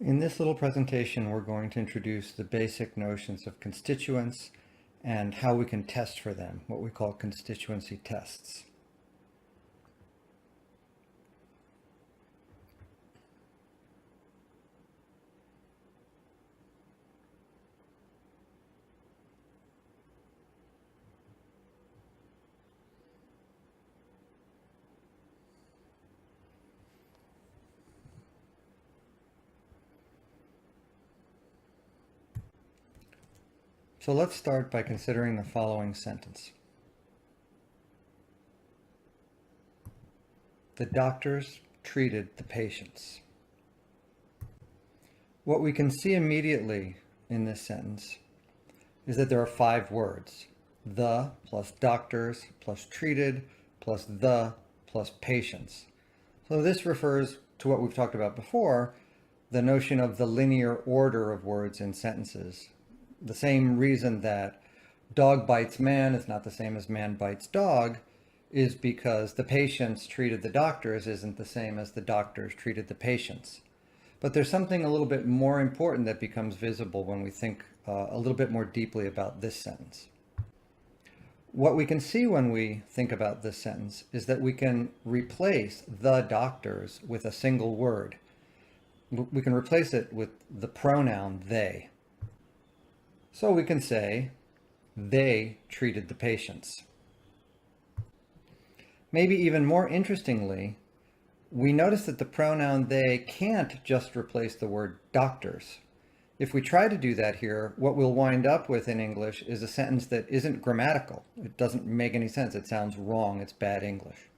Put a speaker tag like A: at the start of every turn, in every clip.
A: In this little presentation, we're going to introduce the basic notions of constituents and how we can test for them, what we call constituency tests. So let's start by considering the following sentence. The doctors treated the patients. What we can see immediately in this sentence is that there are 5 words: the plus doctors plus treated plus the plus patients. So this refers to what we've talked about before, the notion of the linear order of words in sentences. The same reason that dog bites man is not the same as man bites dog is because the patients treated the doctors isn't the same as the doctors treated the patients. But there's something a little bit more important that becomes visible when we think a little bit more deeply about this sentence. What we can see when we think about this sentence is that we can replace the doctors with a single word. We can replace it with the pronoun they. So we can say, they treated the patients. Maybe even more interestingly, we notice that the pronoun they can't just replace the word doctors. If we try to do that here, what we'll wind up with in English is a sentence that isn't grammatical. It doesn't make any sense. It sounds wrong. It's bad English.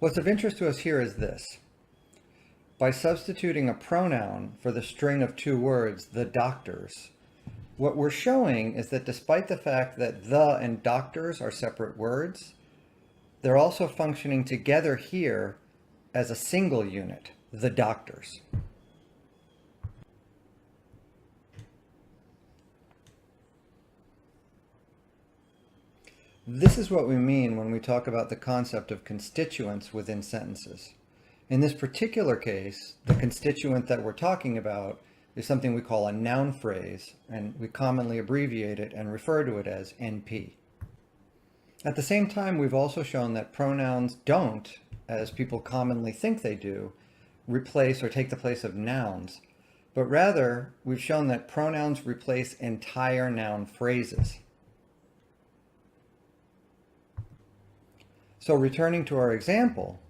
A: What's of interest to us here is this. By substituting a pronoun for the string of 2 words, the doctors, what we're showing is that despite the fact that the and doctors are separate words, they're also functioning together here as a single unit, the doctors. This is what we mean when we talk about the concept of constituents within sentences. In this particular case, the constituent that we're talking about is something we call a noun phrase, and we commonly abbreviate it and refer to it as NP. At the same time, we've also shown that pronouns don't, as people commonly think they do, replace or take the place of nouns, but rather we've shown that pronouns replace entire noun phrases. So returning to our example,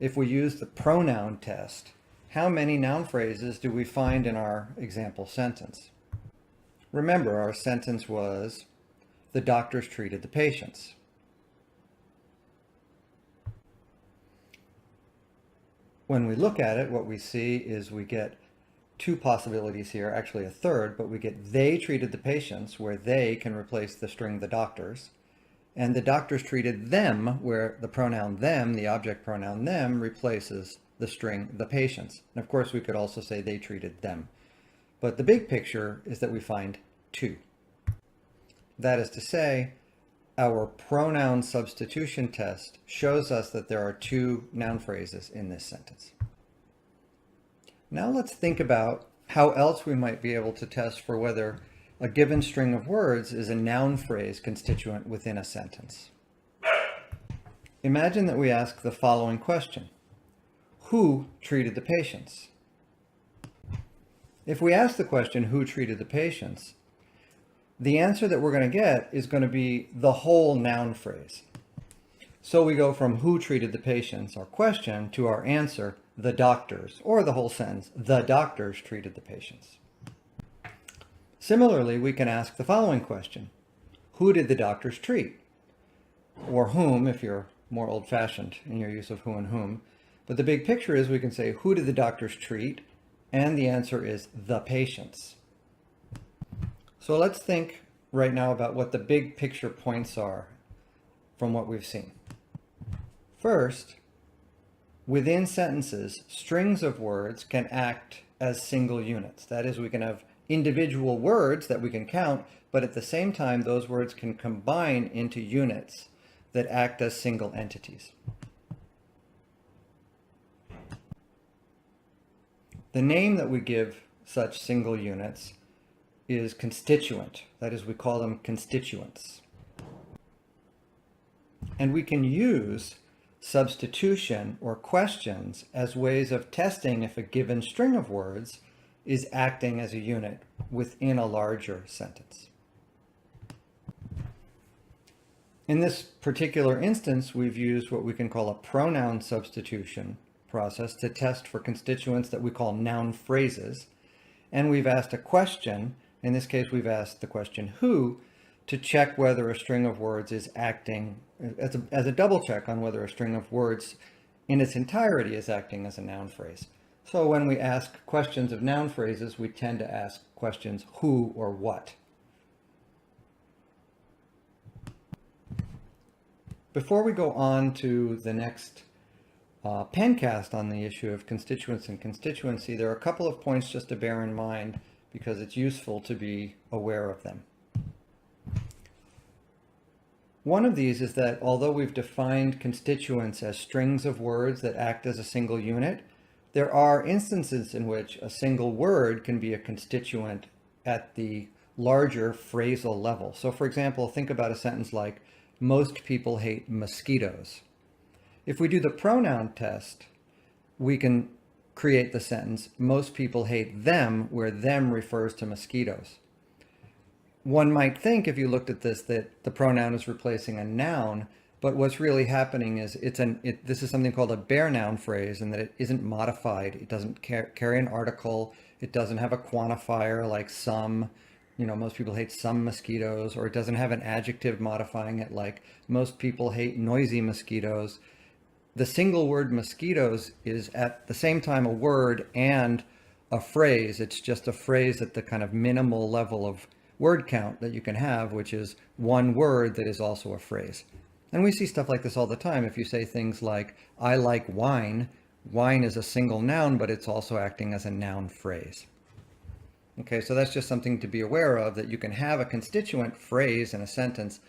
A: if we use the pronoun test, how many noun phrases do we find in our example sentence? Remember, our sentence was, the doctors treated the patients. When we look at it, what we see is we get 2 possibilities here, actually a third, but we get they treated the patients, where they can replace the string the doctors. And the doctors treated them, where the pronoun them, the object pronoun them, replaces the string the patients. And of course, we could also say they treated them. But the big picture is that we find 2. That is to say, our pronoun substitution test shows us that there are 2 noun phrases in this sentence. Now let's think about how else we might be able to test for whether a given string of words is a noun phrase constituent within a sentence. Imagine that we ask the following question: who treated the patients? If we ask the question, who treated the patients, the answer that we're going to get is going to be the whole noun phrase. So we go from who treated the patients, our question, to our answer, the doctors, or the whole sentence, the doctors treated the patients. Similarly, we can ask the following question: who did the doctors treat? Or whom, if you're more old-fashioned in your use of who and whom. But the big picture is we can say, who did the doctors treat? And the answer is the patients. So let's think right now about what the big picture points are from what we've seen. First, Within sentences, strings of words can act as single units. That is, we can have individual words that we can count, but at the same time, those words can combine into units that act as single entities. The name that we give such single units is constituent. That is, we call them constituents. And we can use substitution or questions as ways of testing if a given string of words is acting as a unit within a larger sentence. In this particular instance, we've used what we can call a pronoun substitution process to test for constituents that we call noun phrases. And we've asked a question. In this case, we've asked the question who to check whether a string of words is acting as a double check on whether a string of words in its entirety is acting as a noun phrase. So when we ask questions of noun phrases, we tend to ask questions who or what. Before we go on to the next pencast on the issue of constituents and constituency, there are a couple of points just to bear in mind because it's useful to be aware of them. One of these is that although we've defined constituents as strings of words that act as a single unit, there are instances in which a single word can be a constituent at the larger phrasal level. So for example, think about a sentence like, most people hate mosquitoes. If we do the pronoun test, we can create the sentence, most people hate them, where them refers to mosquitoes. One might think, if you looked at this, that the pronoun is replacing a noun, but what's really happening is this is something called a bare noun phrase, and that it isn't modified. It doesn't carry an article. It doesn't have a quantifier like some. Most people hate some mosquitoes, or it doesn't have an adjective modifying it like most people hate noisy mosquitoes. The single word mosquitoes is at the same time a word and a phrase. It's just a phrase at the kind of minimal level of word count that you can have, which is one word that is also a phrase. And we see stuff like this all the time. If you say things like, I like wine, wine is a single noun, but it's also acting as a noun phrase. Okay, so that's just something to be aware of, that you can have a constituent phrase in a sentence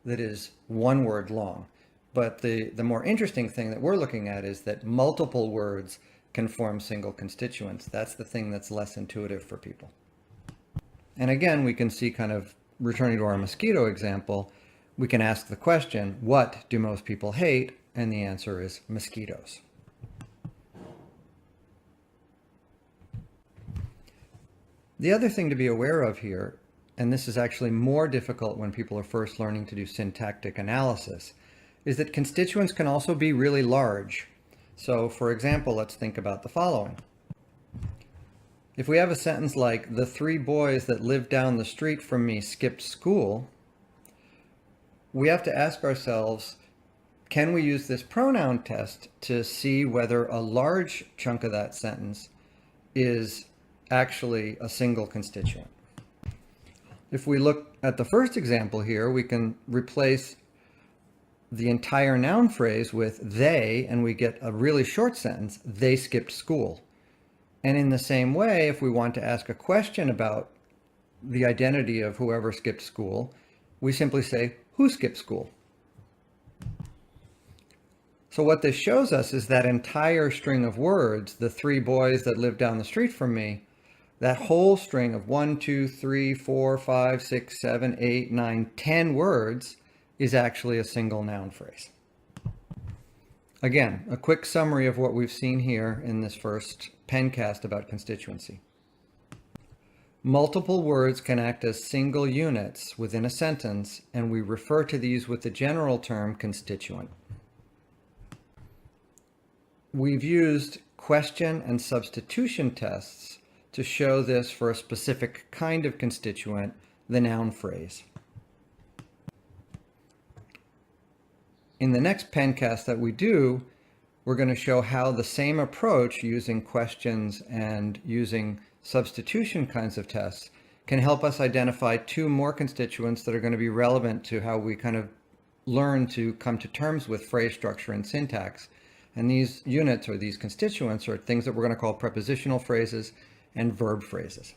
A: that is one word long. But the more interesting thing that we're looking at is that multiple words can form single constituents. That's the thing that's less intuitive for people. And again, we can see, kind of returning to our mosquito example, we can ask the question, what do most people hate? And the answer is mosquitoes. The other thing to be aware of here, and this is actually more difficult when people are first learning to do syntactic analysis, is that constituents can also be really large. So for example, let's think about the following. If we have a sentence like, the 3 boys that lived down the street from me skipped school, we have to ask ourselves, can we use this pronoun test to see whether a large chunk of that sentence is actually a single constituent? If we look at the first example here, we can replace the entire noun phrase with they, and we get a really short sentence, they skipped school. And in the same way, if we want to ask a question about the identity of whoever skipped school, we simply say, who skipped school? So what this shows us is that entire string of words, the 3 boys that lived down the street from me, that whole string of 1, 2, 3, 4, 5, 6, 7, 8, 9, 10 words is actually a single noun phrase. Again, a quick summary of what we've seen here in this first pencast about constituency. Multiple words can act as single units within a sentence, and we refer to these with the general term constituent. We've used question and substitution tests to show this for a specific kind of constituent, the noun phrase. In the next pencast that we do, we're going to show how the same approach, using questions and using substitution kinds of tests, can help us identify 2 more constituents that are going to be relevant to how we kind of learn to come to terms with phrase structure and syntax. And these units or these constituents are things that we're going to call prepositional phrases and verb phrases.